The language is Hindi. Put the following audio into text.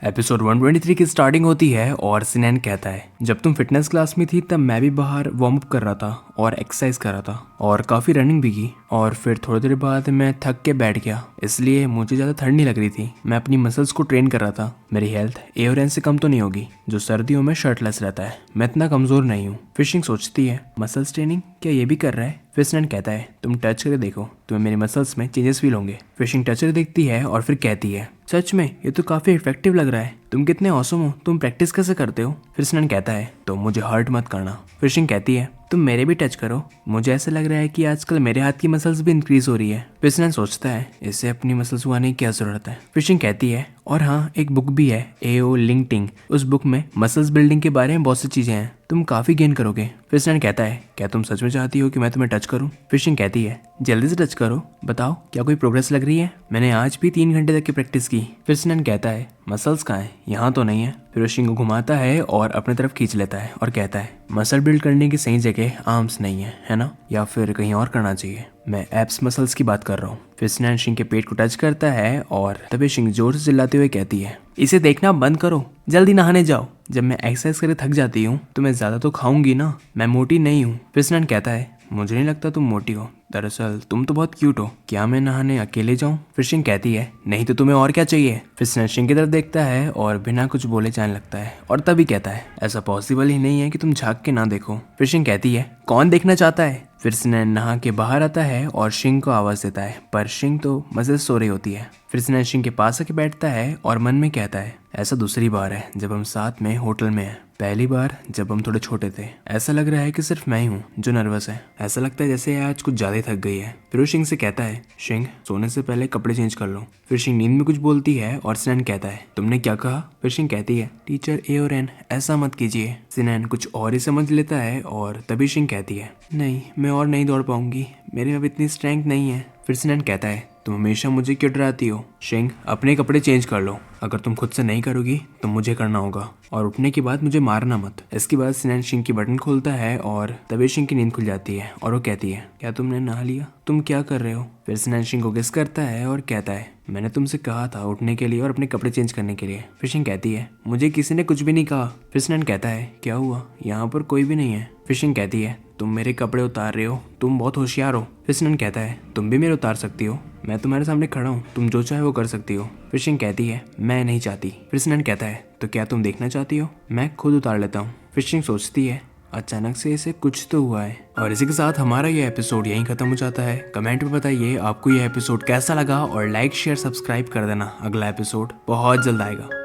एपिसोड 123 की स्टार्टिंग होती है और सिनैन कहता है, जब तुम फिटनेस क्लास में थी तब मैं भी बाहर वार्म अप कर रहा था और एक्सरसाइज कर रहा था और काफ़ी रनिंग भी की और फिर थोड़ी देर बाद मैं थक के बैठ गया, इसलिए मुझे ज़्यादा ठंड नहीं लग रही थी। मैं अपनी मसल्स को ट्रेन कर रहा था। मेरी हेल्थ एओरेन से कम तो नहीं होगी जो सर्दियों में शर्टलेस रहता है। मैं इतना कमज़ोर नहीं हूँ। फिशिंग सोचती है, मसल्स ट्रेनिंग क्या ये भी कर रहा है? फिर सिनैन कहता है, तुम टच करके देखो, तुम्हें मेरे मसल्स में चेंजेस फील होंगे। फिशिंग टच करके देखती है और फिर कहती है, सच में ये तो काफी इफेक्टिव लग रहा है। तुम कितने औसम हो, तुम प्रैक्टिस कैसे करते हो? फिर सिनैन कहता है, तो मुझे हर्ट मत करना। फिशिंग कहती है, तुम मेरे भी टच करो, मुझे ऐसा लग रहा है कि आजकल मेरे हाथ की मसल्स भी इंक्रीज हो रही है। फिर सिनैन सोचता है, इससे अपनी मसल्स उगाने की क्या जरूरत है? फिशिंग कहती है, और हाँ, एक बुक भी है, एओ लिंकटिंग। उस बुक में मसल्स बिल्डिंग के बारे में बहुत सी चीजें हैं, तुम काफी गेन करोगे। फिर सिनैन कहता है, क्या तुम सच में चाहती हो कि मैं तुम्हें टच करूं? फिशिंग कहती है, जल्दी से टच करो, बताओ क्या कोई प्रोग्रेस लग रही है? मैंने आज भी 3 घंटे तक की प्रैक्टिस की। फिर सिनैन कहता है, मसल्स कहाँ है? यहाँ तो नहीं है। फिर फिशिंग को घुमाता है और अपने तरफ खींच लेता है और कहता है, मसल बिल्ड करने की सही जगह आर्म्स नहीं है ना? या फिर कहीं और करना चाहिए? मैं एब्स मसल्स की बात कर रहा हूँ। फिर सिनैन शिंग के पेट को टच करता है और तभी शिंग जोर से चिल्लाते हुए कहती है, इसे देखना बंद करो, जल्दी नहाने जाओ। जब मैं एक्सरसाइज करके थक जाती हूँ तो मैं ज्यादा तो खाऊंगी ना, मैं मोटी नहीं हूँ। फिर सिनैन कहता है, मुझे नहीं लगता तुम मोटी हो, दरअसल तुम तो बहुत क्यूट हो, क्या मैं नहाने अकेले जाऊं? फिर शिंग कहती है, नहीं तो तुम्हें और क्या चाहिए? फिर सिनैन शिंग की तरफ देखता है और बिना कुछ बोले जाने लगता है और तभी कहता है, ऐसा पॉसिबल ही नहीं है कि तुम झांक के ना देखो। फिर शिंग कहती है, कौन देखना चाहता है? फिर सिनैन नहा के बाहर आता है और शिंग को आवाज देता है, पर शिंग तो मजे से सो रही होती है। फिर सिनैन शिंग के पास आके बैठता है और मन में कहता है, ऐसा दूसरी बार है जब हम साथ में होटल में हैं। पहली बार जब हम थोड़े छोटे थे। ऐसा लग रहा है कि सिर्फ मैं ही हूँ जो नर्वस है। ऐसा लगता है जैसे आज कुछ ज्यादा थक गई है। फिर वो शिंग से कहता है, शिंग सोने से पहले कपड़े चेंज कर लो। फिर शिंग नींद में कुछ बोलती है और सिनैन कहता है, तुमने क्या कहा? फिर शिंग कहती है, टीचर एओरेन ऐसा मत कीजिए। सिनैन कुछ और ही समझ लेता है और तभी शिंग कहती है, नहीं मैं और नहीं दौड़ पाऊंगी, मेरे में अब इतनी स्ट्रेंथ नहीं है। फिर सिनैन कहता है, तुम हमेशा मुझे क्यों डराती हो? शिंग अपने कपड़े चेंज कर लो, अगर तुम खुद से नहीं करोगी तो मुझे करना होगा और उठने के बाद मुझे मारना मत। इसके बाद सिनैन शिंग की बटन खोलता है और तभी शिंग की नींद खुल जाती है और वो कहती है, क्या तुमने नहा लिया? तुम क्या कर रहे हो? फिर सिनैन शिंग को गेस करता है और कहता है, मैंने तुमसे कहा था उठने के लिए और अपने कपड़े चेंज करने के लिए। फिर शिंग कहती है, मुझे किसी ने कुछ भी नहीं कहा। फिर सिनैन कहता है, क्या हुआ? यहाँ पर कोई भी नहीं है। फिर शिंग कहती है, तुम मेरे कपड़े उतार रहे हो, तुम बहुत होशियार हो। फिर सिनैन कहता है, तुम भी मेरे उतार सकती हो, मैं तुम्हारे सामने खड़ा हूँ, तुम जो चाहे वो कर सकती हो। फिर शिंग कहती है, मैं नहीं चाहती। फिर सिनैन कहता है, तो क्या तुम देखना चाहती हो? मैं खुद उतार लेता हूँ। फिर शिंग सोचती है, अचानक से इसे कुछ तो हुआ है। और इसी के साथ हमारा ये एपिसोड यहीं खत्म हो जाता है। कमेंट में बताइए आपको ये एपिसोड कैसा लगा और लाइक शेयर सब्सक्राइब कर देना। अगला एपिसोड बहुत जल्द आएगा।